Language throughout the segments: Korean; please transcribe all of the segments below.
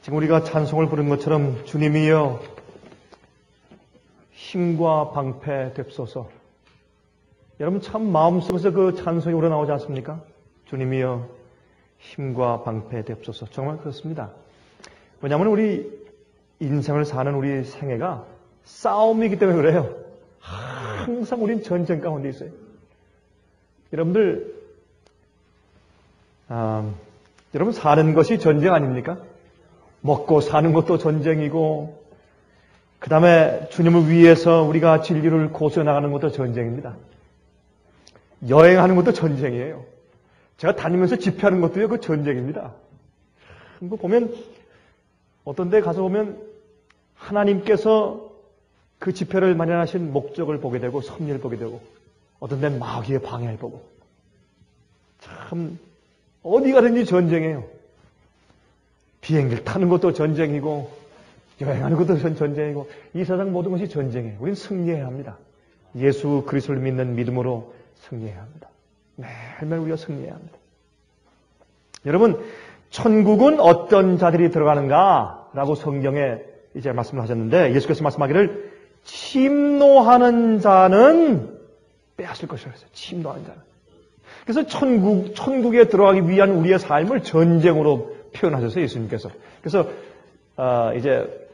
지금 우리가 찬송을 부른 것처럼 주님이여 힘과 방패 됩소서. 여러분 참 마음속에서 그 찬송이 우러나오지 않습니까? 주님이여 힘과 방패 됩소서. 정말 그렇습니다. 왜냐하면 우리 인생을 사는 우리 생애가 싸움이기 때문에 그래요. 항상 우린 전쟁 가운데 있어요. 여러분들 여러분 사는 것이 전쟁 아닙니까? 먹고 사는 것도 전쟁이고 그 다음에 주님을 위해서 우리가 진리를 고수해 나가는 것도 전쟁입니다. 여행하는 것도 전쟁이에요. 제가 다니면서 집회하는 것도요, 그 전쟁입니다. 뭐 보면 어떤 데 가서 보면 하나님께서 그 집회를 마련하신 목적을 보게 되고 섭리를 보게 되고 어떤 데는 마귀의 방해를 보고 참 어디 가든지 전쟁이에요. 비행기를 타는 것도 전쟁이고 여행하는 것도 전쟁이고 이 세상 모든 것이 전쟁이에요. 우리는 승리해야 합니다. 예수 그리스도를 믿는 믿음으로 승리해야 합니다. 매일매일 우리가 승리해야 합니다. 여러분 천국은 어떤 자들이 들어가는가? 라고 성경에 이제 말씀을 하셨는데 예수께서 말씀하기를 침노하는 자는 빼앗을 것이라고 했어요. 침노하는 자는. 그래서 천국에 들어가기 위한 우리의 삶을 전쟁으로 표현하셨어요. 예수님께서. 그래서 이제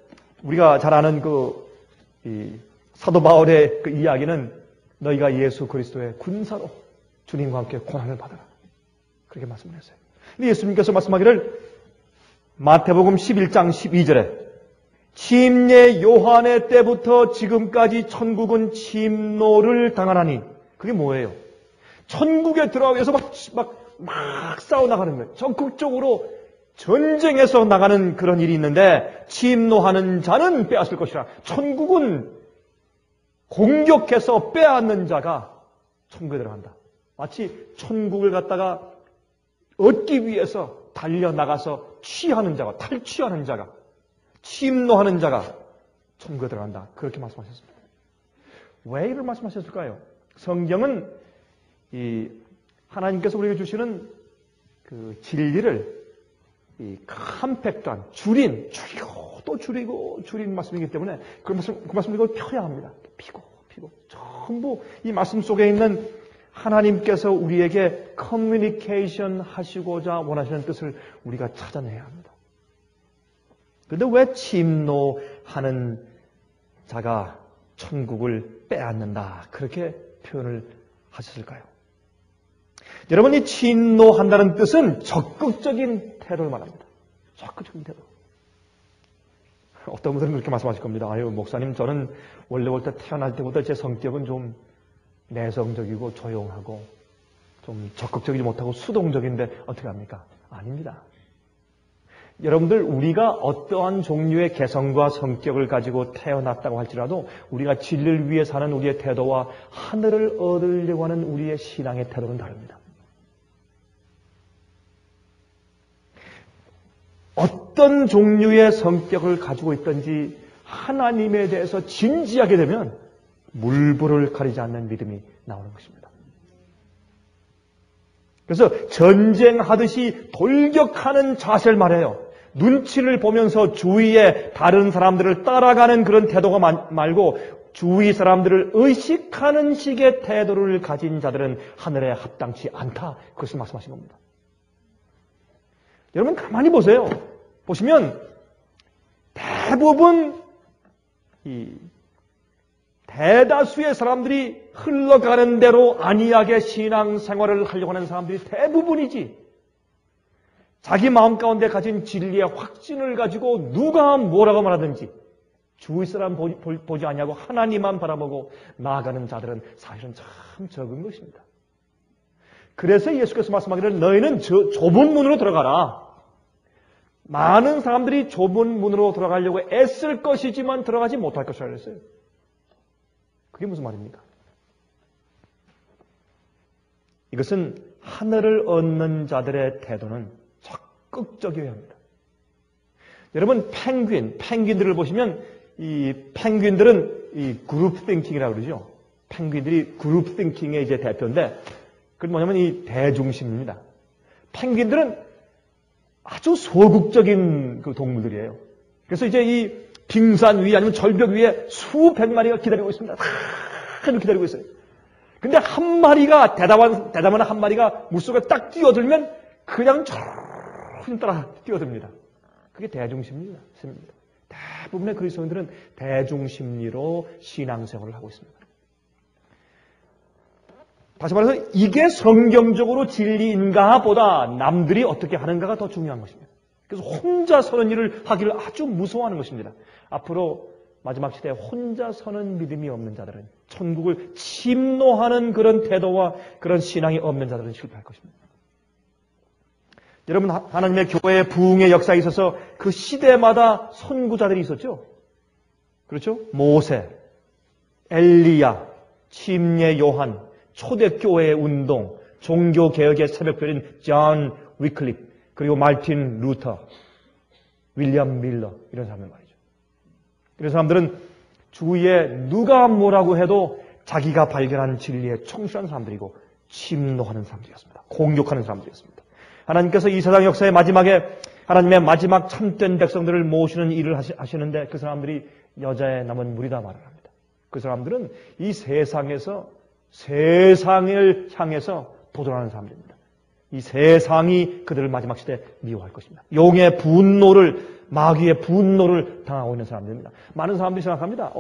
우리가 잘 아는 이 사도 바울의 그 이야기는 너희가 예수 그리스도의 군사로 주님과 함께 고난을 받아라. 그렇게 말씀을 했어요. 근데 예수님께서 말씀하기를 마태복음 11장 12절에 침례 요한의 때부터 지금까지 천국은 침노를 당하나니 그게 뭐예요? 천국에 들어가기 위해서 막 싸워나가는 거예요. 적극적으로 전쟁에서 나가는 그런 일이 있는데 침노하는 자는 빼앗을 것이라. 천국은 공격해서 빼앗는 자가 천국에 들어간다. 마치 천국을 갖다가 얻기 위해서 달려나가서 취하는 자가 탈취하는 자가 침노하는 자가 천국에 들어간다. 그렇게 말씀하셨습니다. 왜 이를 말씀하셨을까요? 성경은 하나님께서 우리에게 주시는 그 진리를 컴팩트한 줄이고 또 줄이고 줄인 말씀이기 때문에 그 말씀을 이걸 펴야 합니다. 피고 전부 이 말씀 속에 있는 하나님께서 우리에게 커뮤니케이션 하시고자 원하시는 뜻을 우리가 찾아내야 합니다. 그런데 왜 침노하는 자가 천국을 빼앗는다 그렇게 표현을 하셨을까요? 여러분 이 침노한다는 뜻은 적극적인 태도를 말합니다. 적극적인 태도. 어떤 분들은 그렇게 말씀하실 겁니다. 아유 목사님 저는 원래 태어날 때부터 제 성격은 좀 내성적이고 조용하고 좀 적극적이지 못하고 수동적인데 어떻게 합니까? 아닙니다. 여러분들 우리가 어떠한 종류의 개성과 성격을 가지고 태어났다고 할지라도 우리가 진리를 위해 사는 우리의 태도와 하늘을 얻으려고 하는 우리의 신앙의 태도는 다릅니다. 어떤 종류의 성격을 가지고 있든지 하나님에 대해서 진지하게 되면 물불을 가리지 않는 믿음이 나오는 것입니다. 그래서 전쟁하듯이 돌격하는 자세를 말해요. 눈치를 보면서 주위에 다른 사람들을 따라가는 그런 태도가 말고 주위 사람들을 의식하는 식의 태도를 가진 자들은 하늘에 합당치 않다. 그것을 말씀하신 겁니다. 여러분 가만히 보세요. 보시면 대부분 대다수의 사람들이 흘러가는 대로 안이하게 신앙생활을 하려고 하는 사람들이 대부분이지. 자기 마음 가운데 가진 진리의 확신을 가지고 누가 뭐라고 말하든지 주위 사람 보지 아니하고 하나님만 바라보고 나아가는 자들은 사실은 참 적은 것입니다. 그래서 예수께서 말씀하기를 너희는 좁은 문으로 들어가라. 많은 사람들이 좁은 문으로 들어가려고 애쓸 것이지만 들어가지 못할 것이라고 했어요. 그게 무슨 말입니까? 이것은 하늘을 얻는 자들의 태도는 적극적이어야 합니다. 여러분 펭귄들을 보시면 이 펭귄들은 이 그룹 띵킹이라고 그러죠. 펭귄들이 그룹 띵킹의 이제 대표인데 그건 뭐냐면 이 대중심입니다. 펭귄들은 아주 소극적인 그 동물들이에요. 그래서 이제 이 빙산 위에 아니면 절벽 위에 수백 마리가 기다리고 있습니다. 다 기다리고 있어요. 근데 한 마리가 대담한 한 마리가 물속에 딱 뛰어들면 그냥 저 따라 뛰어듭니다. 그게 대중심리입니다. 대부분의 그리스도인들은 대중심리로 신앙생활을 하고 있습니다. 다시 말해서 이게 성경적으로 진리인가 보다 남들이 어떻게 하는가가 더 중요한 것입니다. 그래서 혼자 서는 일을 하기를 아주 무서워하는 것입니다. 앞으로 마지막 시대에 혼자 서는 믿음이 없는 자들은, 천국을 침노하는 그런 태도와 그런 신앙이 없는 자들은 실패할 것입니다. 여러분, 하나님의 교회의 부흥의 역사에 있어서 그 시대마다 선구자들이 있었죠. 그렇죠? 모세, 엘리야, 침례 요한, 초대교회의 운동, 종교개혁의 새벽별인 존 위클립, 그리고 말틴 루터, 윌리엄 밀러, 이런 사람들 말이죠. 이런 사람들은 주위에 누가 뭐라고 해도 자기가 발견한 진리에 충실한 사람들이고 침노하는 사람들이었습니다. 공격하는 사람들이었습니다. 하나님께서 이 세상 역사의 마지막에 하나님의 마지막 참된 백성들을 모으시는 일을 하시는데 그 사람들이 여자의 남은 무리다 말을 합니다. 그 사람들은 이 세상에서 세상을 향해서 도전하는 사람들입니다. 이 세상이 그들을 마지막 시대에 미워할 것입니다. 용의 분노를, 마귀의 분노를 당하고 있는 사람들입니다. 많은 사람들이 생각합니다.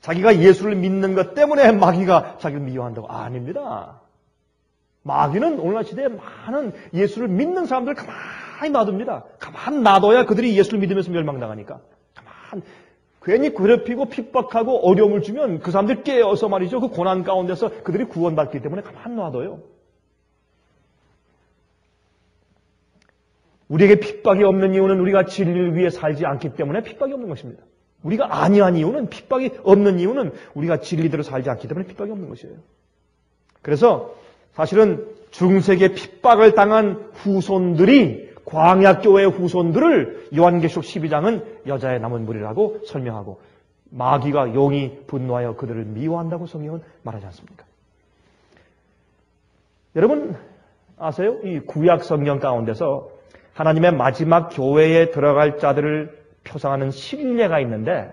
자기가 예수를 믿는 것 때문에 마귀가 자기를 미워한다고. 아닙니다. 마귀는 오늘날 시대에 많은 예수를 믿는 사람들을 가만히 놔둡니다. 가만히 놔둬야 그들이 예수를 믿으면서 멸망당하니까. 괜히 괴롭히고 핍박하고 어려움을 주면 그 사람들 깨어서 말이죠. 그 고난 가운데서 그들이 구원받기 때문에 가만히 놔둬요. 우리에게 핍박이 없는 이유는 우리가 진리를 위해 살지 않기 때문에 핍박이 없는 것입니다. 우리가 아니한 이유는, 핍박이 없는 이유는 우리가 진리대로 살지 않기 때문에 핍박이 없는 것이에요. 그래서 사실은 중세기에 핍박을 당한 후손들이, 광야교회의 후손들을 요한계시록 12장은 여자의 남은 무리라고 설명하고 마귀가 용이 분노하여 그들을 미워한다고 성경은 말하지 않습니까? 여러분 아세요? 이 구약 성경 가운데서 하나님의 마지막 교회에 들어갈 자들을 표상하는 신뢰가 있는데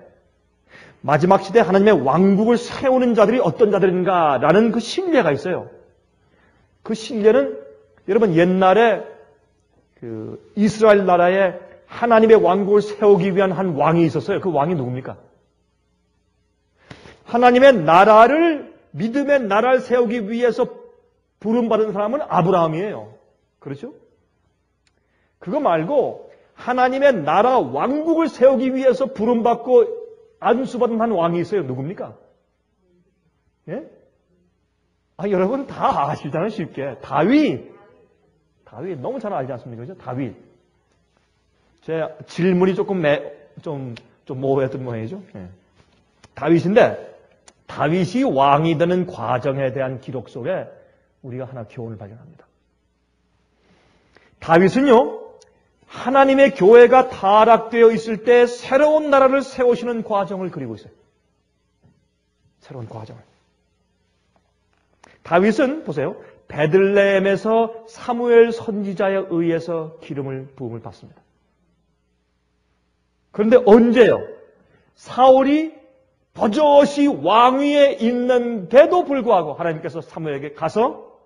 마지막 시대에 하나님의 왕국을 세우는 자들이 어떤 자들인가라는 그 신뢰가 있어요. 그 신뢰는 여러분 옛날에 그 이스라엘 나라에 하나님의 왕국을 세우기 위한 한 왕이 있었어요. 그 왕이 누굽니까? 하나님의 나라를, 믿음의 나라를 세우기 위해서 부름받은 사람은 아브라함이에요. 그렇죠? 그거 말고 하나님의 나라 왕국을 세우기 위해서 부름받고 안수받은 한 왕이 있어요. 누굽니까? 예? 여러분 다 아시잖아요. 쉽게. 다윗 너무 잘 알지 않습니까? 그죠? 다윗. 제 질문이 조금 좀 모호했던 모양이죠. 예. 다윗인데 다윗이 왕이 되는 과정에 대한 기록 속에 우리가 하나 교훈을 발견합니다. 다윗은요, 하나님의 교회가 타락되어 있을 때 새로운 나라를 세우시는 과정을 그리고 있어요. 새로운 과정을. 다윗은 보세요. 베들레헴에서 사무엘 선지자에 의해서 부음을 받습니다. 그런데 언제요? 사울이 버젓이 왕위에 있는데도 불구하고 하나님께서 사무엘에게 가서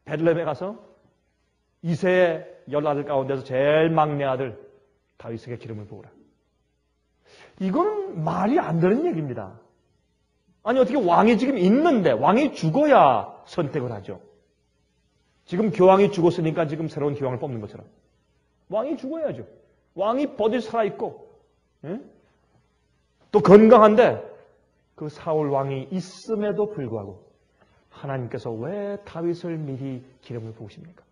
베들레헴에 가서 이세의 10아들 가운데서 제일 막내 아들 다윗에게 기름을 부으라. 이건 말이 안 되는 얘기입니다. 아니 어떻게 왕이 지금 있는데 왕이 죽어야 선택을 하죠. 지금 교황이 죽었으니까 지금 새로운 교황을 뽑는 것처럼 왕이 죽어야죠. 왕이 버젓이 살아있고 또 건강한데 그 사울 왕이 있음에도 불구하고 하나님께서 왜 다윗을 미리 기름을 부으십니까?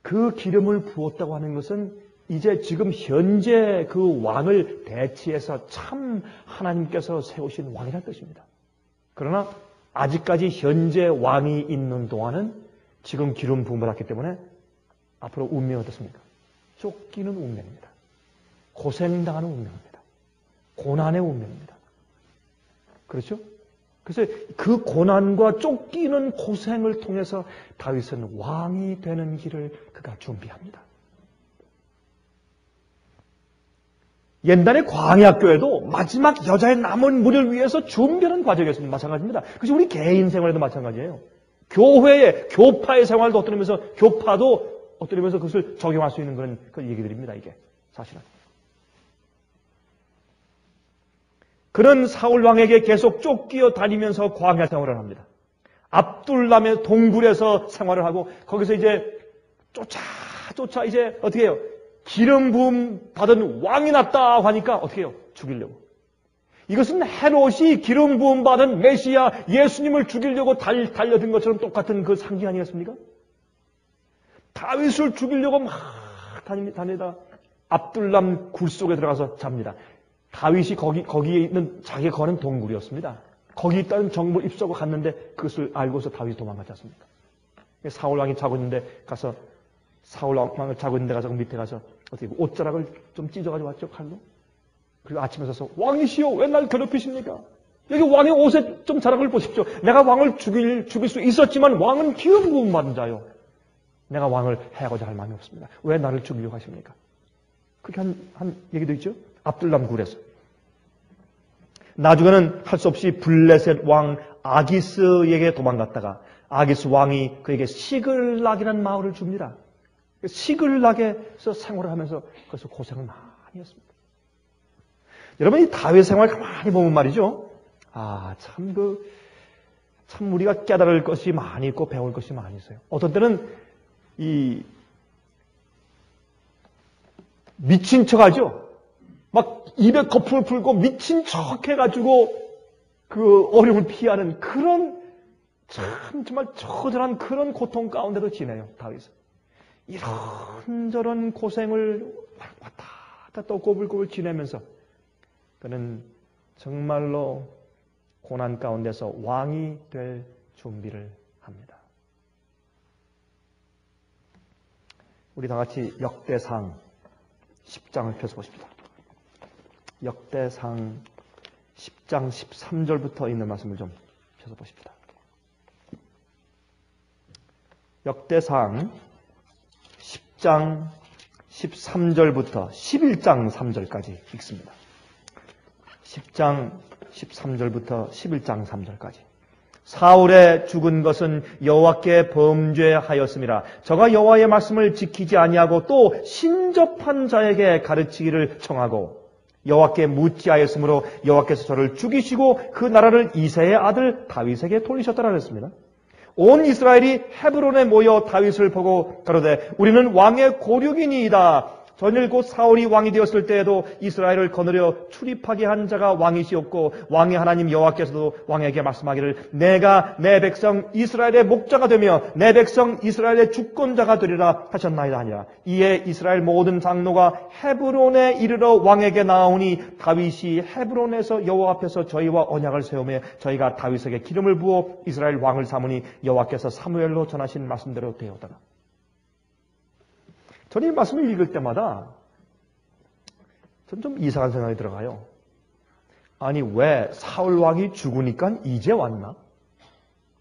그 기름을 부었다고 하는 것은 이제 지금 현재 그 왕을 대치해서 참 하나님께서 세우신 왕이라는 뜻입니다. 그러나 아직까지 현재 왕이 있는 동안은 지금 기름 부음을 받았기 때문에 앞으로 운명이 어떻습니까? 쫓기는 운명입니다. 고생당하는 운명입니다. 고난의 운명입니다. 그렇죠? 그래서 그 고난과 쫓기는 고생을 통해서 다윗은 왕이 되는 길을 그가 준비합니다. 옛날의 광야교회도 마지막 여자의 남은 무리를 위해서 준비하는 과정이었습니다. 마찬가지입니다. 그래서 우리 개인 생활에도 마찬가지예요. 교회의, 교파의 생활도 어떤 의미에서, 교파도 어떤 의미에서 그것을 적용할 수 있는 그런 얘기들입니다, 이게. 사실은. 그런 사울왕에게 계속 쫓기어 다니면서 광야 생활을 합니다. 압둘람의 동굴에서 생활을 하고, 거기서 이제 쫓아 이제 어떻게 해요? 기름 부음 받은 왕이 났다 하니까 어떻게 해요? 죽이려고. 이것은 헤롯이 기름 부음 받은 메시아 예수님을 죽이려고 달려든 것처럼 똑같은 그 상징 아니겠습니까? 다윗을 죽이려고 막 다니다 압둘람 굴 속에 들어가서 잡니다. 다윗이 거기에 있는 자기가 거는 동굴이었습니다. 거기 있다는 정보를 입수하고 갔는데 그것을 알고서 다윗이 도망갔지 않습니까? 사울왕이 자고 있는데 가서 사울왕을 자고 있는데 가서 밑에 가서 어떻게 옷자락을 좀 찢어가지고 왔죠, 칼로. 그리고 아침에 서서 왕이시여 왜 날 괴롭히십니까? 여기 왕의 옷에 좀 자락을 보십시오. 내가 왕을 죽일 수 있었지만 왕은 기름 부음 받은 자요. 내가 왕을 해하고자 할 마음이 없습니다. 왜 나를 죽이려고 하십니까? 그렇게 한 얘기도 있죠. 압둘람 굴에서. 나중에는 할 수 없이 블레셋 왕 아기스에게 도망갔다가 아기스 왕이 그에게 시글락이라는 마을을 줍니다. 시글락에서 생활을 하면서 거기서 고생을 많이 했습니다. 여러분, 이 다윗 생활 가만히 보면 말이죠. 참 우리가 깨달을 것이 많이 있고 배울 것이 많이 있어요. 어떤 때는 미친 척 하죠. 막 입에 거품을 풀고 미친 척 해가지고 그 어려움을 피하는 그런 정말 처절한 그런 고통 가운데도 지내요, 다윗은. 이런저런 고생을 왔다 갔다 또 꼬불꼬불 지내면서 그는 정말로 고난 가운데서 왕이 될 준비를 합니다. 우리 다 같이 역대상 10장을 펴서 보십시다. 역대상 10장 13절부터 있는 말씀을 좀 펴서 보십시다. 역대상 10장 13절부터 11장 3절까지 읽습니다. 10장 13절부터 11장 3절까지. 사울의 죽은 것은 여호와께 범죄하였음이라. 저가 여호와의 말씀을 지키지 아니하고 또 신접한 자에게 가르치기를 청하고 여호와께 묻지하였으므로 여호와께서 저를 죽이시고 그 나라를 이새의 아들 다윗에게 돌리셨더라 그랬습니다. 온 이스라엘이 헤브론에 모여 다윗을 보고 가로되 우리는 왕의 고륙이니이다. 전일 곧 사울이 왕이 되었을 때에도 이스라엘을 거느려 출입하게 한 자가 왕이시었고 왕의 하나님 여호와께서도 왕에게 말씀하기를 내가 내 백성 이스라엘의 목자가 되며 내 백성 이스라엘의 주권자가 되리라 하셨나이다 하니라. 이에 이스라엘 모든 장로가 헤브론에 이르러 왕에게 나오니 다윗이 헤브론에서 여호와 앞에서 저희와 언약을 세우며 저희가 다윗에게 기름을 부어 이스라엘 왕을 삼으니 여호와께서 사무엘로 전하신 말씀대로 되었더라. 저는 이 말씀을 읽을 때마다 전 좀 이상한 생각이 들어가요. 아니 왜 사울 왕이 죽으니까 이제 왔나?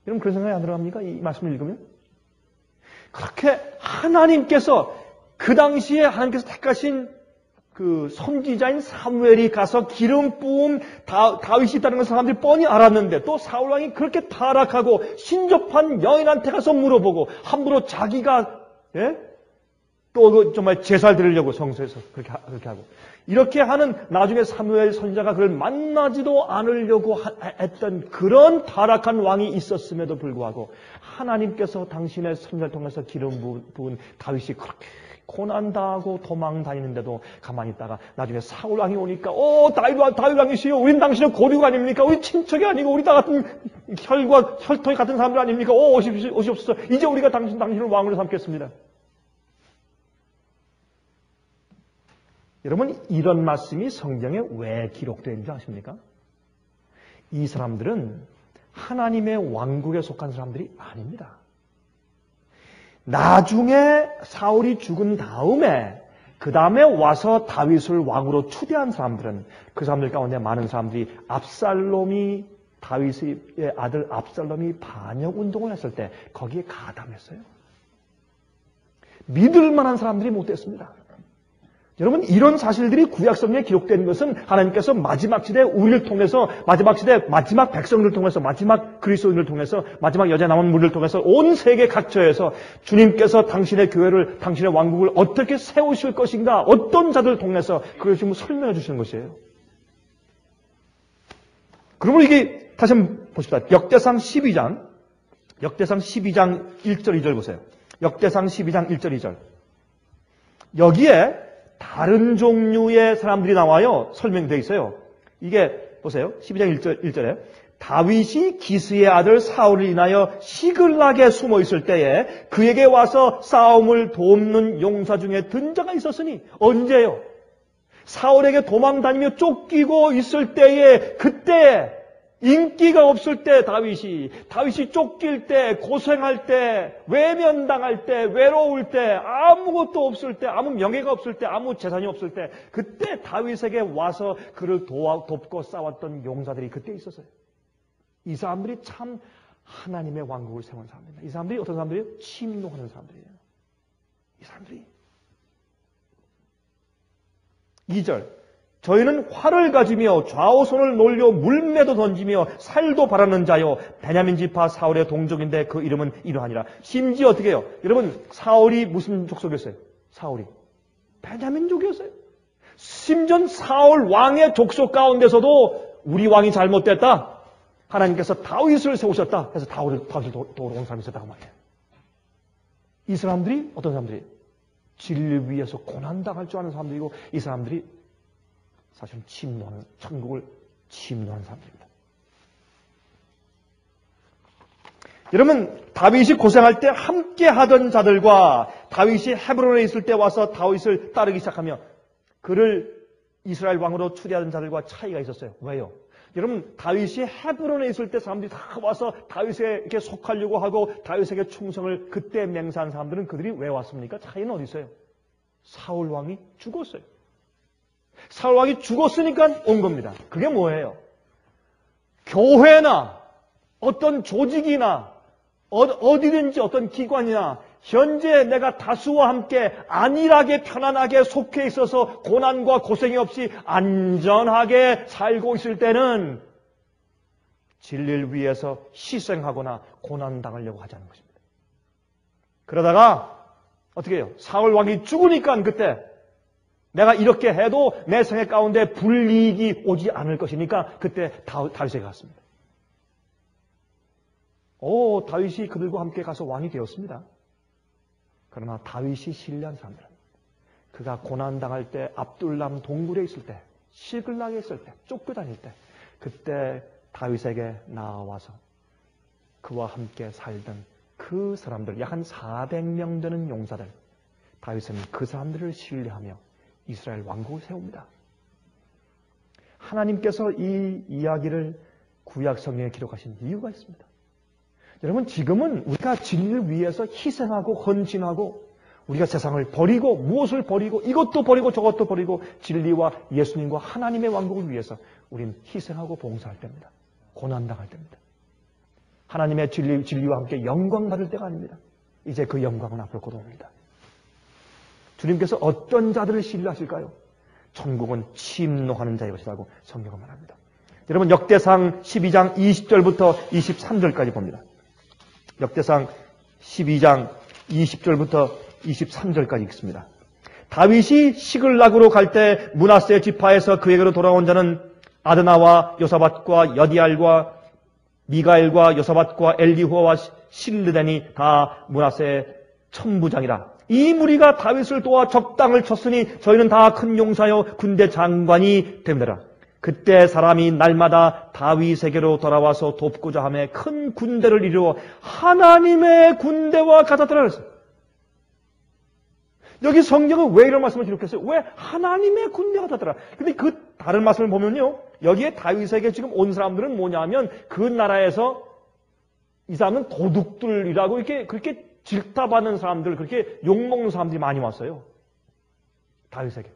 여러분 그런 생각이 안 들어갑니까? 이 말씀을 읽으면? 그렇게 하나님께서 그 당시에 하나님께서 택하신 그 선지자인 사무엘이 가서 기름 부음 다윗이 있다는 것을 사람들이 뻔히 알았는데 또 사울 왕이 그렇게 타락하고 신접한 여인한테 가서 물어보고 함부로 자기가 또 정말 제사를 드리려고 성소에서 그렇게 하고 이렇게 하는 나중에 사무엘 선지자가 그걸 만나지도 않으려고 했던 그런 타락한 왕이 있었음에도 불구하고 하나님께서 당신의 선지자를 통해서 기름 부은 다윗이 그렇게 고난당하고 도망 다니는데도 가만히 있다가 나중에 사울 왕이 오니까 다윗 왕이시여 우린 당신의 고륙 아닙니까? 우리 친척이 아니고 우리 다 같은 혈과 혈통이 같은 사람들 아닙니까? 오십시오. 이제 우리가 당신을 왕으로 삼겠습니다. 여러분 이런 말씀이 성경에 왜 기록되는지 아십니까? 이 사람들은 하나님의 왕국에 속한 사람들이 아닙니다. 나중에 사울이 죽은 다음에 그 다음에 와서 다윗을 왕으로 추대한 사람들은 그 사람들 가운데 많은 사람들이 압살롬이 다윗의 아들 압살롬이 반역운동을 했을 때 거기에 가담했어요. 믿을 만한 사람들이 못 됐습니다. 여러분, 이런 사실들이 구약성경에 기록된 것은 하나님께서 마지막 시대 우리를 통해서, 마지막 시대 마지막 백성들을 통해서, 마지막 그리스도인을 통해서, 마지막 여자 남은 무리를 통해서 온 세계 각처에서 주님께서 당신의 교회를, 당신의 왕국을 어떻게 세우실 것인가, 어떤 자들을 통해서 그걸 지금 설명해 주시는 것이에요. 그러면 이게 다시 한번 보십시다. 역대상 12장 1절 2절 보세요. 역대상 12장 1절 2절. 여기에 다른 종류의 사람들이 나와요. 설명되어 있어요. 이게 보세요. 12장 1절에 다윗이 기스의 아들 사울을 인하여 시글락에 숨어 있을 때에 그에게 와서 싸움을 돕는 용사 중에 든 자가 있었으니 언제요? 사울에게 도망다니며 쫓기고 있을 때에, 그때 인기가 없을 때 다윗이 쫓길 때, 고생할 때, 외면당할 때, 외로울 때, 아무것도 없을 때, 아무 명예가 없을 때, 아무 재산이 없을 때, 그때 다윗에게 와서 그를 돕고 싸웠던 용사들이 그때 있었어요. 이 사람들이 참 하나님의 왕국을 세운 사람들입니다. 이 사람들이 어떤 사람들이에요? 침노하는 사람들이에요. 이 사람들이. 2절. 저희는 활을 가지며 좌우손을 놀려 물매도 던지며 살도 바라는 자요 베냐민 지파 사울의 동족인데 그 이름은 이러하니라. 심지어 어떻게 해요? 여러분, 사울이 무슨 족속이었어요? 사울이 베냐민족이었어요. 심지어 사울 왕의 족속 가운데서도 우리 왕이 잘못됐다, 하나님께서 다윗을 세우셨다 해서 다윗을 도우러 온 사람이 있었다고 말이에요. 이 사람들이 어떤 사람들이에요? 진리를 위해서 고난당할 줄 아는 사람들이고, 이 사람들이 사실은 침노하는, 천국을 침노하는 사람들입니다. 여러분, 다윗이 고생할 때 함께 하던 자들과 다윗이 헤브론에 있을 때 와서 다윗을 따르기 시작하며 그를 이스라엘 왕으로 추대하던 자들과 차이가 있었어요. 왜요? 여러분, 다윗이 헤브론에 있을 때 사람들이 다 와서 다윗에게 속하려고 하고 다윗에게 충성을 그때 맹세한 사람들은 그들이 왜 왔습니까? 차이는 어디 있어요? 사울 왕이 죽었어요. 사울 왕이 죽었으니까 온 겁니다. 그게 뭐예요? 교회나 어떤 조직이나 어디든지 어떤 기관이나 현재 내가 다수와 함께 안일하게 편안하게 속해 있어서 고난과 고생이 없이 안전하게 살고 있을 때는 진리를 위해서 희생하거나 고난당하려고 하지 않는 것입니다. 그러다가 어떻게 해요? 사울 왕이 죽으니까 그때 내가 이렇게 해도 내 생애 가운데 불이익이 오지 않을 것이니까 그때 다윗에게 갔습니다. 다윗이 그들과 함께 가서 왕이 되었습니다. 그러나 다윗이 신뢰한 사람들은 그가 고난당할 때, 압둘람 동굴에 있을 때, 시글락에 있을 때, 쫓겨다닐 때, 그때 다윗에게 나와서 그와 함께 살던 그 사람들, 약 한 400명 되는 용사들, 다윗은 그 사람들을 신뢰하며 이스라엘 왕국을 세웁니다. 하나님께서 이 이야기를 구약 성경에 기록하신 이유가 있습니다. 여러분, 지금은 우리가 진리를 위해서 희생하고 헌신하고 우리가 세상을 버리고 무엇을 버리고 이것도 버리고 저것도 버리고 진리와 예수님과 하나님의 왕국을 위해서 우리는 희생하고 봉사할 때입니다. 고난당할 때입니다. 하나님의 진리와 함께 영광 받을 때가 아닙니다. 이제 그 영광은 앞으로 곧 옵니다. 주님께서 어떤 자들을 신뢰하실까요? 천국은 침노하는 자의 것이라고 성경은 말합니다. 여러분, 역대상 12장 20절부터 23절까지 봅니다. 역대상 12장 20절부터 23절까지 읽습니다. 다윗이 시글락으로 갈 때 므낫세 지파에서 그에게로 돌아온 자는 아드나와 요사밧과 여디알과 미가엘과 요사밧과 엘리후와 실르덴이 다 므낫세의 천부장이라. 이 무리가 다윗을 도와 적당을 쳤으니 저희는 다 큰 용사여 군대 장관이 됩니다. 그때 사람이 날마다 다윗에게로 돌아와서 돕고자 하며 큰 군대를 이루어 하나님의 군대와 같았더라 그랬어요. 여기 성경은 왜 이런 말씀을 기록했어요? 왜 하나님의 군대가 같았더라. 근데 그 다른 말씀을 보면요, 여기에 다윗에게 지금 온 사람들은 뭐냐면 그 나라에서 이 사람은 도둑들이라고 이렇게 그렇게 질타받는 사람들, 그렇게 욕먹는 사람들이 많이 왔어요. 다윗에게.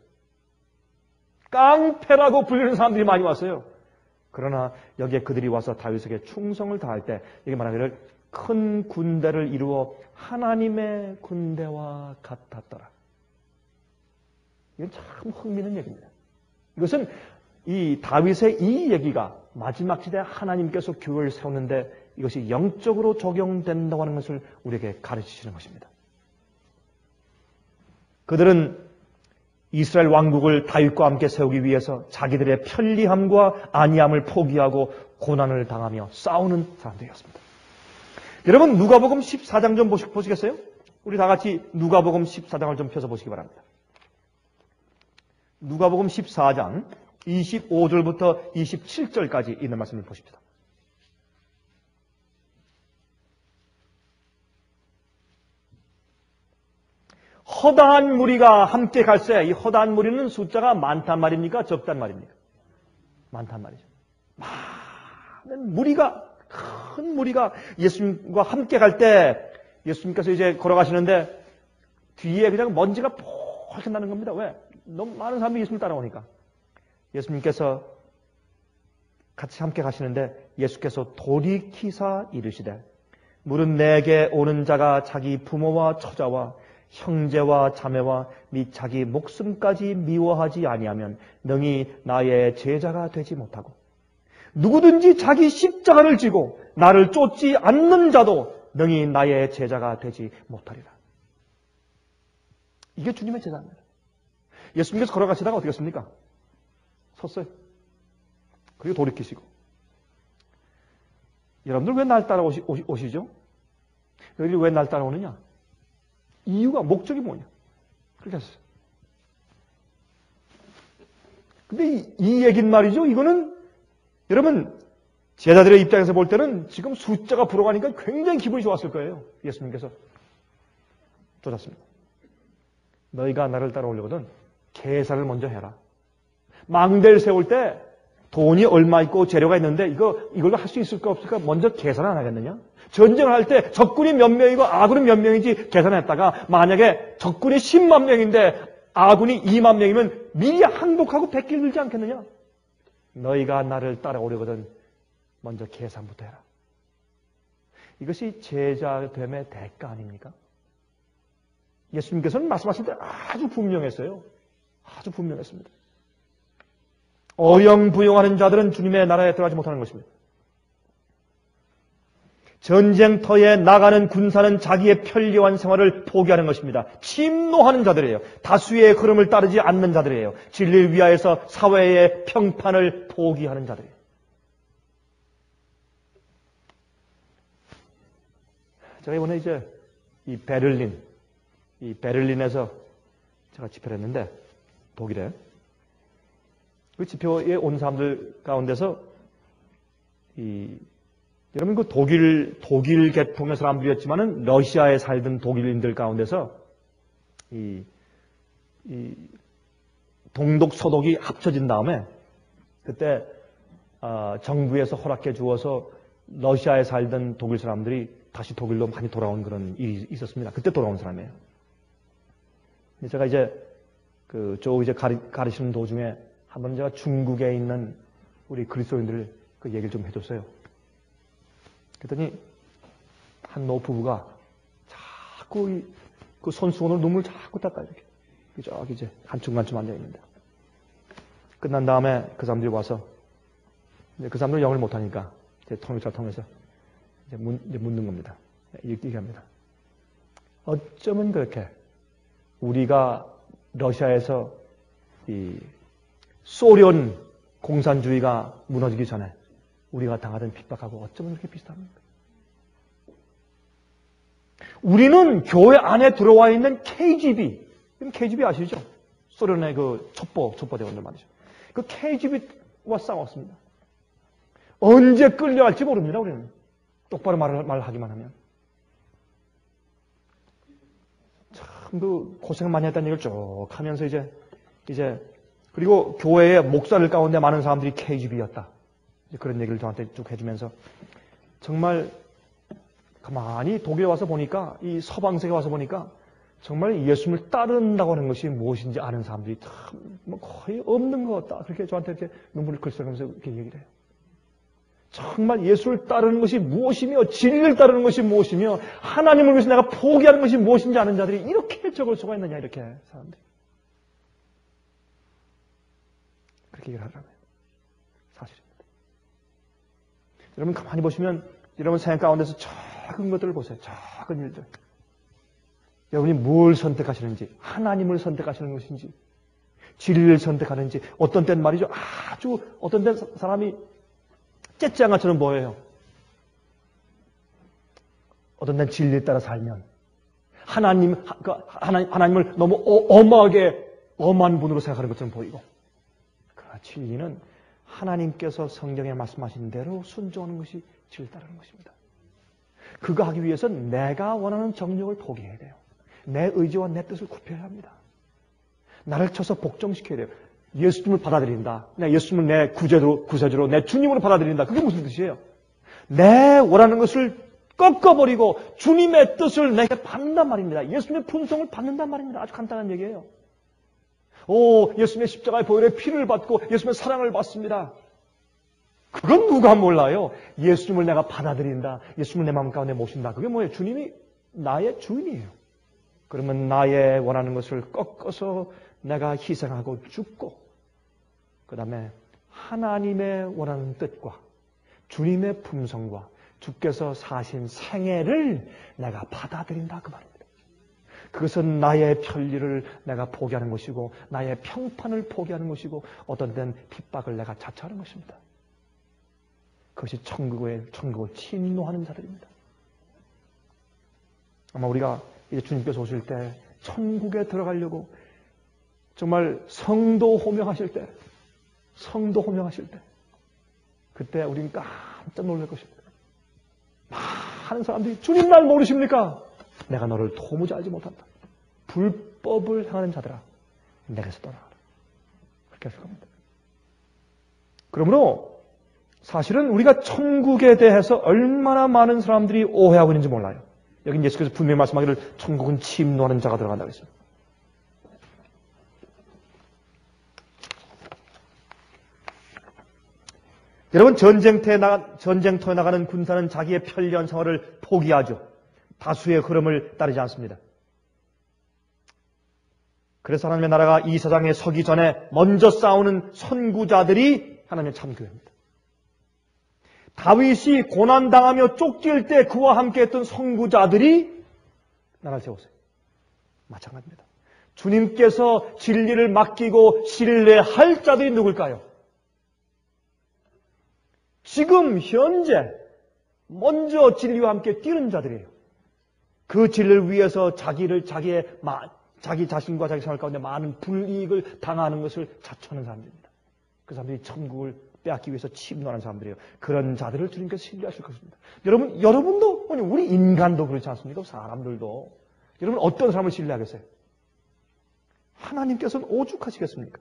깡패라고 불리는 사람들이 많이 왔어요. 그러나 여기에 그들이 와서 다윗에게 충성을 다할 때 여기 말하기를 큰 군대를 이루어 하나님의 군대와 같았더라. 이건 참 흥미있는 얘기입니다. 이것은 이 다윗의 이 얘기가 마지막 시대 하나님께서 교회를 세우는데 이것이 영적으로 적용된다고 하는 것을 우리에게 가르치시는 것입니다. 그들은 이스라엘 왕국을 다윗과 함께 세우기 위해서 자기들의 편리함과 안위함을 포기하고 고난을 당하며 싸우는 사람들이었습니다. 여러분 누가복음 14장 좀 보시겠어요? 우리 다 같이 누가복음 14장을 좀 펴서 보시기 바랍니다. 누가복음 14장 25절부터 27절까지 있는 말씀을 보십시다. 허다한 무리가 함께 갈새. 이 허다한 무리는 숫자가 많단 말입니까? 적단 말입니까? 많단 말이죠. 많은 무리가, 큰 무리가 예수님과 함께 갈 때 예수님께서 이제 걸어가시는데 뒤에 그냥 먼지가 폴게 나는 겁니다. 왜? 너무 많은 사람이 예수님을 따라오니까. 예수님께서 같이 함께 가시는데 예수께서 돌이키사 이르시되 물은 내게 오는 자가 자기 부모와 처자와 형제와 자매와 및 자기 목숨까지 미워하지 아니하면 능히 나의 제자가 되지 못하고 누구든지 자기 십자가를 지고 나를 쫓지 않는 자도 능히 나의 제자가 되지 못하리라. 이게 주님의 제자입니다. 예수님께서 걸어가시다가 어떻게 했습니까? 섰어요. 그리고 돌이키시고. 여러분들 왜 날 따라오시죠? 여기 왜 날 따라오느냐? 이유가, 목적이 뭐냐? 그렇게 했어요. 근데 이 얘기는 말이죠. 이거는 여러분 제자들의 입장에서 볼 때는 지금 숫자가 불어가니까 굉장히 기분이 좋았을 거예요. 예수님께서 좋았습니다. 너희가 나를 따라오려거든 계산을 먼저 해라. 망대를 세울 때 돈이 얼마 있고 재료가 있는데 이걸로 할 수 있을까 없을까 먼저 계산 안 하겠느냐? 전쟁을 할 때 적군이 몇 명이고 아군이 몇 명인지 계산했다가 만약에 적군이 10만 명인데 아군이 2만 명이면 미리 항복하고 백길 들지 않겠느냐? 너희가 나를 따라오려거든 먼저 계산부터 해라. 이것이 제자됨의 대가 아닙니까? 예수님께서는 말씀하실 때 아주 분명했어요. 아주 분명했습니다. 어영부영하는 자들은 주님의 나라에 들어가지 못하는 것입니다. 전쟁터에 나가는 군사는 자기의 편리한 생활을 포기하는 것입니다. 침노하는 자들이에요. 다수의 흐름을 따르지 않는 자들이에요. 진리를 위하여서 사회의 평판을 포기하는 자들이에요. 제가 이번에 이제 이 베를린에서 제가 집회를 했는데 독일에 그 집회에 온 사람들 가운데서 여러분 그 독일 계통의 사람들이었지만은 러시아에 살던 독일인들 가운데서 동독 서독이 합쳐진 다음에 그때 정부에서 허락해 주어서 러시아에 살던 독일 사람들이 다시 독일로 많이 돌아온 그런 일이 있었습니다. 그때 돌아온 사람이에요. 제가 이제 이제 가르치는 도중에 한번 제가 중국에 있는 우리 그리스도인들 그 얘기를 좀 해줬어요. 그랬더니 한 노부부가 자꾸 그 손수건으로 눈물 자꾸 닦아요. 이렇게. 저기 이제 한층간쯤 앉아 있는데. 끝난 다음에 그 사람들이 와서 이제 그 사람들은 영어를 못하니까 이제 통역사 이제 묻는 겁니다. 이렇게 합니다. 어쩌면 그렇게 우리가 러시아에서 이 소련 공산주의가 무너지기 전에 우리가 당하던 핍박하고 어쩌면 그렇게 비슷합니까? 우리는 교회 안에 들어와 있는 KGB 아시죠? 소련의 그 첩보대원들 말이죠. 그 KGB와 싸웠습니다. 언제 끌려갈지 모릅니다. 우리는 똑바로 말하기만 하면 참 고생 많이 했다는 얘기를 쭉 하면서 이제 그리고 교회의 목사들 가운데 많은 사람들이 KGB였다. 그런 얘기를 저한테 쭉 해주면서 정말 가만히 독일에 와서 보니까 이 서방세계 와서 보니까 정말 예수님을 따른다고 하는 것이 무엇인지 아는 사람들이 참 거의 없는 것 같다. 그렇게 저한테 이렇게 눈물을 글썽이면서 이렇게 얘기를 해요. 정말 예수를 따르는 것이 무엇이며 진리를 따르는 것이 무엇이며 하나님을 위해서 내가 포기하는 것이 무엇인지 아는 자들이 이렇게 적을 수가 있느냐 이렇게 사람들이 그렇게 얘기를 하더라고요. 사실입니다. 여러분 가만히 보시면 여러분 생각 가운데서 작은 것들을 보세요. 작은 일들. 여러분이 뭘 선택하시는지 하나님을 선택하시는 것인지 진리를 선택하는지 어떤 때는 말이죠. 아주 어떤 때 사람이 째짱아처럼 보여요. 어떤 때는 진리에 따라 살면 하나님을 너무 엄한 분으로 생각하는 것처럼 보이고 그러나 진리는 하나님께서 성경에 말씀하신 대로 순종하는 것이 진리를 따르는 것입니다. 그거 하기 위해서는 내가 원하는 정욕을 포기해야 돼요. 내 의지와 내 뜻을 구별해야 합니다. 나를 쳐서 복종시켜야 돼요. 예수님을 받아들인다. 예수님을 내 구세주로 내 주님으로 받아들인다. 그게 무슨 뜻이에요? 내 원하는 것을 꺾어버리고 주님의 뜻을 내게 받는단 말입니다. 예수님의 분성을 받는단 말입니다. 아주 간단한 얘기예요. 예수님의 십자가의 보혈의 피를 받고 예수님의 사랑을 받습니다. 그건 누가 몰라요? 예수님을 내가 받아들인다. 예수님을 내 마음 가운데 모신다. 그게 뭐예요? 주님이 나의 주인이에요. 그러면 나의 원하는 것을 꺾어서 내가 희생하고 죽고 그 다음에 하나님의 원하는 뜻과 주님의 품성과 주께서 사신 생애를 내가 받아들인다 그 말입니다. 그것은 나의 편리를 내가 포기하는 것이고 나의 평판을 포기하는 것이고 어떤 때는 핍박을 내가 자처하는 것입니다. 그것이 천국을 침노하는 자들입니다. 아마 우리가 이제 주님께서 오실 때 천국에 들어가려고 정말 성도 호명하실 때 그때 우리는 깜짝 놀랄 것입니다. 많은 사람들이 주님 날 모르십니까? 내가 너를 도무지 알지 못한다. 불법을 향하는 자들아 내게서 떠나라. 그렇게 할 겁니다. 그러므로 사실은 우리가 천국에 대해서 얼마나 많은 사람들이 오해하고 있는지 몰라요. 여긴 예수께서 분명히 말씀하기를 천국은 침노하는 자가 들어간다고 했어요. 여러분 전쟁터에 나가는 군사는 자기의 편리한 생활을 포기하죠. 다수의 흐름을 따르지 않습니다. 그래서 하나님의 나라가 이 세상에 서기 전에 먼저 싸우는 선구자들이 하나님의 참교회입니다. 다윗이 고난당하며 쫓길 때 그와 함께했던 선구자들이 나라를 세웠어요. 마찬가지입니다. 주님께서 진리를 맡기고 신뢰할 자들이 누굴까요? 지금 현재 먼저 진리와 함께 뛰는 자들이에요. 그 진리를 위해서 자기 자신과 자기 생활 가운데 많은 불이익을 당하는 것을 자처하는 사람들입니다. 그 사람들이 천국을 빼앗기 위해서 침노하는 사람들이에요. 그런 자들을 주님께서 신뢰하실 것입니다. 여러분도 우리 인간도 그렇지 않습니까? 사람들도 여러분 어떤 사람을 신뢰하겠어요? 하나님께서는 오죽하시겠습니까?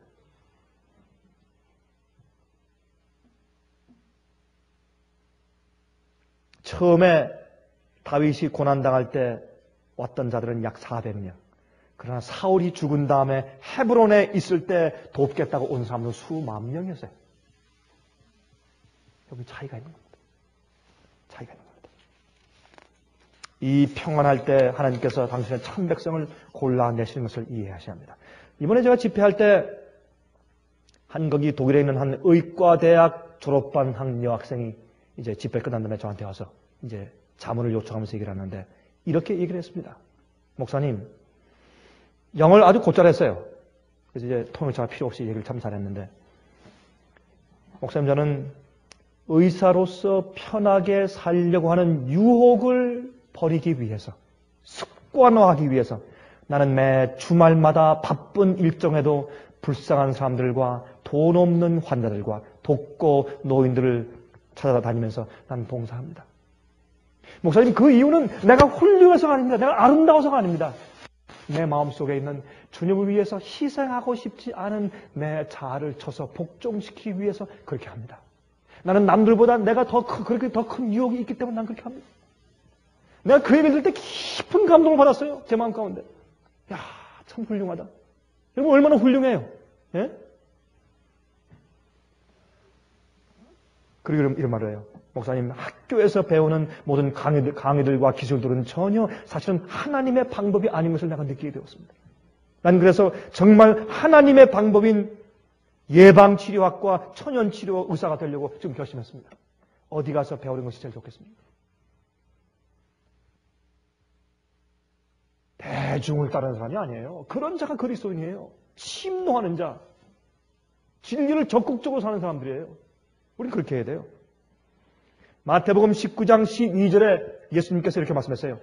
처음에 다윗이 고난당할 때 왔던 자들은 약 400명. 그러나 사울이 죽은 다음에 헤브론에 있을 때 돕겠다고 온 사람도 수만 명이었어요. 여기 차이가 있는 겁니다. 차이가 있는 겁니다. 이 평안할 때 하나님께서 당신의 참 백성을 골라내시는 것을 이해하셔야 합니다. 이번에 제가 집회할 때 거기 독일에 있는 한 의과대학 졸업반 한 여학생이 이제 집회 끝난 다음에 저한테 와서 이제 자문을 요청하면서 얘기를 하는데 이렇게 얘기를 했습니다. 목사님, 영어를 아주 곧잘 했어요. 그래서 이제 통역자가 필요 없이 얘기를 참 잘했는데 목사님, 저는 의사로서 편하게 살려고 하는 유혹을 버리기 위해서 습관화하기 위해서 나는 매 주말마다 바쁜 일정에도 불쌍한 사람들과 돈 없는 환자들과 독거 노인들을 찾아다니면서 난 봉사합니다. 목사님, 그 이유는 내가 훌륭해서가 아닙니다. 내가 아름다워서가 아닙니다. 내 마음속에 있는 주님을 위해서 희생하고 싶지 않은 내 자아를 쳐서 복종시키기 위해서 그렇게 합니다. 나는 남들보다 내가 그렇게 더 큰 유혹이 있기 때문에 난 그렇게 합니다. 내가 그 얘기를 들을 때 깊은 감동을 받았어요. 제 마음 가운데. 야, 참 훌륭하다. 여러분 얼마나 훌륭해요. 예? 그리고 이런 말을 해요. 목사님, 학교에서 배우는 모든 강의들과 기술들은 전혀 사실은 하나님의 방법이 아닌 것을 내가 느끼게 되었습니다. 난 그래서 정말 하나님의 방법인 예방치료학과 천연치료 의사가 되려고 지금 결심했습니다. 어디 가서 배우는 것이 제일 좋겠습니까? 대중을 따르는 사람이 아니에요. 그런 자가 그리스도인이에요. 침노하는 자, 진리를 적극적으로 사는 사람들이에요. 우리는 그렇게 해야 돼요. 마태복음 19장 12절에 예수님께서 이렇게 말씀했어요.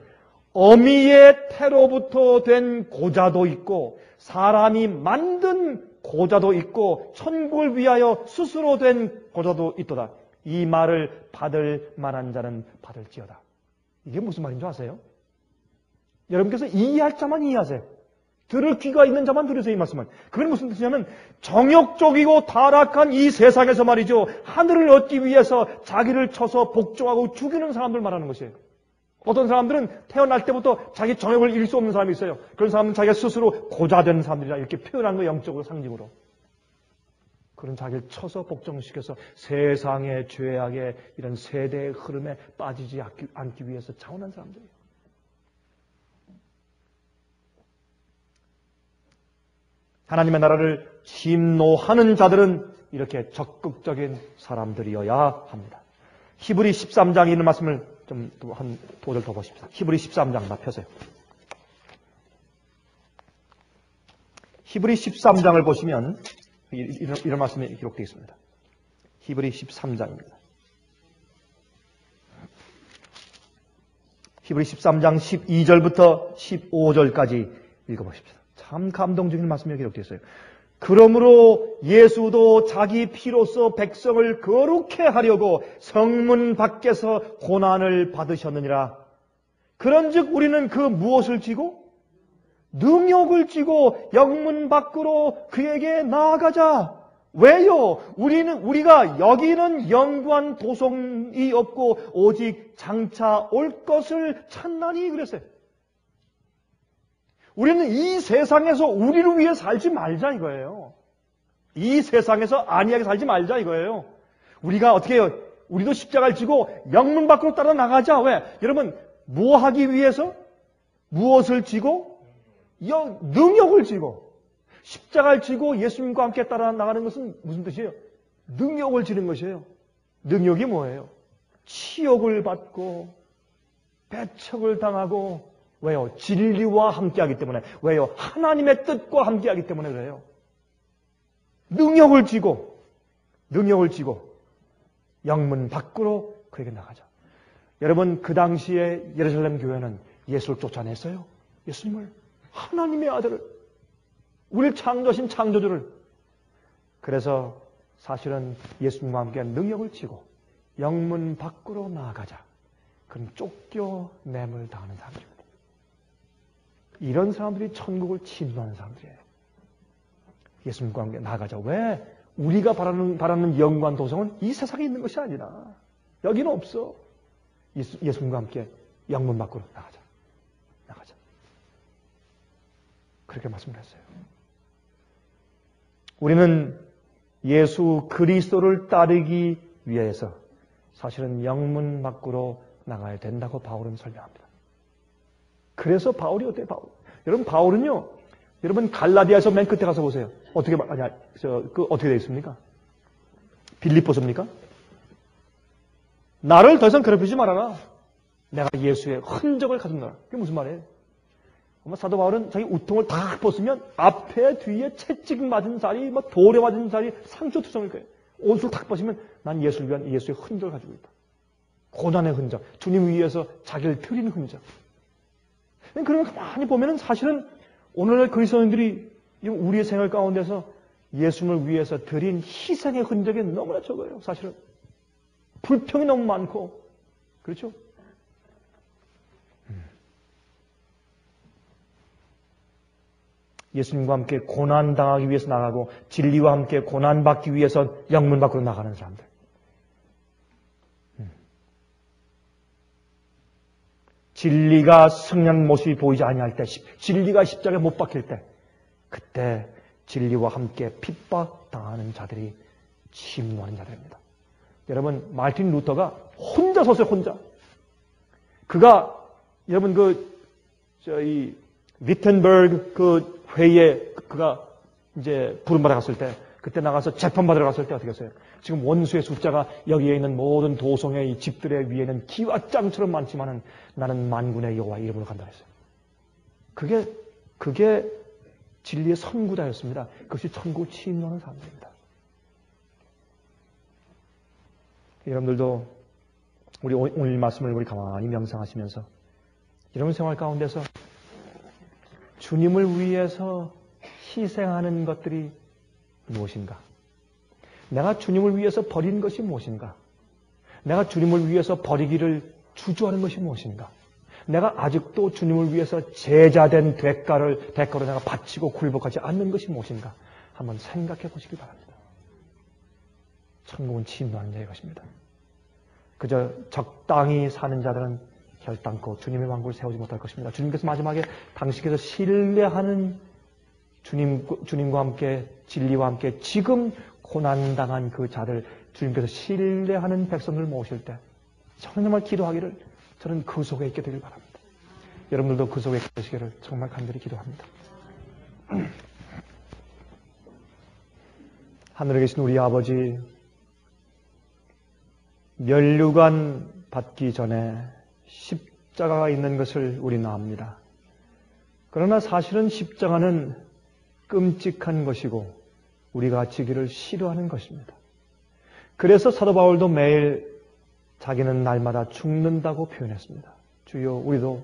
어미의 태로부터 된 고자도 있고 사람이 만든 고자도 있고 천국을 위하여 스스로 된 고자도 있도다. 이 말을 받을 만한 자는 받을지어다. 이게 무슨 말인 줄 아세요? 여러분께서 이해할 자만 이해하세요. 들을 귀가 있는 자만 들으세요, 이 말씀은. 그건 무슨 뜻이냐면 정욕적이고 타락한 이 세상에서 말이죠. 하늘을 얻기 위해서 자기를 쳐서 복종하고 죽이는 사람들 말하는 것이에요. 어떤 사람들은 태어날 때부터 자기 정욕을 잃을 수 없는 사람이 있어요. 그런 사람은 자기가 스스로 고자되는 사람들이라 이렇게 표현하는 거예요. 영적으로, 상징으로. 그런 자기를 쳐서 복종시켜서 세상의 죄악의 이런 세대의 흐름에 빠지지 않기 위해서 자원한 사람들이에요. 하나님의 나라를 침노하는 자들은 이렇게 적극적인 사람들이어야 합니다. 히브리 13장에 있는 말씀을 좀 한 5절 더 보십시다. 히브리 13장 다 펴세요. 히브리 13장을 보시면 이런 말씀이 기록되어 있습니다. 히브리 13장입니다. 히브리 13장 12절부터 15절까지 읽어보십시다. 참 감동적인 말씀이 기록되어 있어요. 그러므로 예수도 자기 피로써 백성을 거룩해 하려고 성문 밖에서 고난을 받으셨느니라. 그런즉 우리는 그 무엇을 지고? 능욕을 지고 영문 밖으로 그에게 나아가자. 왜요? 우리가 여기는 영구한 도성이 없고 오직 장차 올 것을 찾나니 그랬어요. 우리는 이 세상에서 우리를 위해 살지 말자 이거예요. 이 세상에서 안이하게 살지 말자 이거예요. 우리가 어떻게 해요? 우리도 십자가를 지고 영문 밖으로 따라 나가자. 왜? 여러분, 뭐 하기 위해서? 무엇을 지고? 능력을 지고. 십자가를 지고 예수님과 함께 따라 나가는 것은 무슨 뜻이에요? 능력을 지는 것이에요. 능력이 뭐예요? 치욕을 받고 배척을 당하고 왜요? 진리와 함께하기 때문에. 왜요? 하나님의 뜻과 함께하기 때문에 그래요. 능력을 지고 영문 밖으로 그에게 나가자. 여러분, 그 당시에 예루살렘 교회는 예수를 쫓아냈어요. 예수님을, 하나님의 아들을, 우리를 창조하신 창조주를. 그래서 사실은 예수님과 함께 능력을 지고 영문 밖으로 나아가자. 그럼 쫓겨냄을 당하는 사람들입니다. 이런 사람들이 천국을 침노하는 사람들이에요. 예수님과 함께 나아가자. 왜? 우리가 바라는 영광 도성은 이 세상에 있는 것이 아니라 여기는 없어. 예수님과 함께 영문 밖으로 나가자. 그렇게 말씀을 했어요. 우리는 예수 그리스도를 따르기 위해서 사실은 영문 밖으로 나가야 된다고 바울은 설명합니다. 그래서 바울이 어때요? 여러분, 바울은요, 여러분 갈라디아에서 맨 끝에 가서 보세요. 어떻게 되어 있습니까? 빌립보서입니까? 나를 더 이상 괴롭히지 말아라. 내가 예수의 흔적을 가졌노라. 그게 무슨 말이에요? 아마 사도 바울은 자기 우통을 다 벗으면 앞에 뒤에 채찍 맞은 자리, 돌에 맞은 자리, 상처투성일 거예요. 옷을 탁 벗으면 난 예수를 위한 예수의 흔적을 가지고 있다. 고난의 흔적, 주님 위해서 자기를 드리는 흔적. 그러면 가만히 보면은 사실은 오늘날 그리스도인들이 우리의 생활 가운데서 예수님을 위해서 드린 희생의 흔적이 너무나 적어요. 사실은 불평이 너무 많고, 그렇죠? 예수님과 함께 고난당하기 위해서 나가고 진리와 함께 고난받기 위해서 영문 밖으로 나가는 사람들. 진리가 승리하는 모습이 보이지 아니할 때, 진리가 십자가에 못 박힐 때, 그때 진리와 함께 핍박당하는 자들이 침노하는 자들입니다. 여러분, 마르틴 루터가 혼자 섰어요, 혼자. 그가, 여러분, 위텐버그 그 회의에 그가 이제 부름받아 갔을 때, 그때 나가서 재판받으러 갔을 때 어떻게 했어요? 지금 원수의 숫자가 여기에 있는 모든 도성의 이 집들의 위에는 기와 짱처럼 많지만은 나는 만군의 여호와 이름으로 간다 했어요. 그게 진리의 선구자였습니다. 그것이 천국을 침노하는 사람입니다. 여러분들도 우리 오늘 말씀을 우리 가만히 명상하시면서 여러분 생활 가운데서 주님을 위해서 희생하는 것들이 무엇인가? 내가 주님을 위해서 버린 것이 무엇인가? 내가 주님을 위해서 버리기를 주저하는 것이 무엇인가? 내가 아직도 주님을 위해서 제자된 대가로 내가 바치고 굴복하지 않는 것이 무엇인가? 한번 생각해 보시기 바랍니다. 천국은 침노하는 자의 것입니다. 그저 적당히 사는 자들은 결단코 주님의 왕국을 세우지 못할 것입니다. 주님께서 마지막에 당신께서 신뢰하는 주님과 함께 진리와 함께 지금 고난당한 그 자를 주님께서 신뢰하는 백성을 모실 때 저는 정말 기도하기를 저는 그 속에 있게 되길 바랍니다. 여러분들도 그 속에 계시기를 정말 간절히 기도합니다. 하늘에 계신 우리 아버지, 면류관 받기 전에 십자가가 있는 것을 우리는 압니다. 그러나 사실은 십자가는 끔찍한 것이고 우리가 지기를 싫어하는 것입니다. 그래서 사도 바울도 매일 자기는 날마다 죽는다고 표현했습니다. 주여, 우리도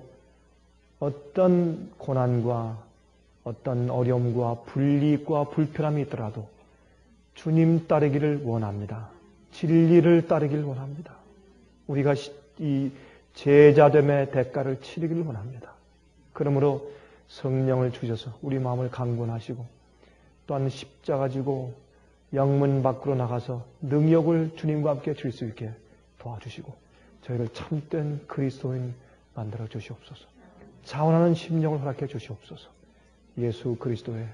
어떤 고난과 어떤 어려움과 불이익과 불편함이 있더라도 주님 따르기를 원합니다. 진리를 따르기를 원합니다. 우리가 이 제자됨의 대가를 치르기를 원합니다. 그러므로 성령을 주셔서 우리 마음을 강건하시고 또한 십자가 지고 영문 밖으로 나가서 능력을 주님과 함께 줄 수 있게 도와주시고 저희를 참된 그리스도인 만들어 주시옵소서. 자원하는 심령을 허락해 주시옵소서. 예수 그리스도의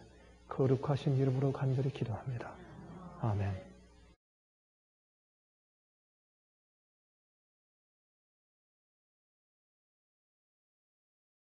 거룩하신 이름으로 간절히 기도합니다. 아멘.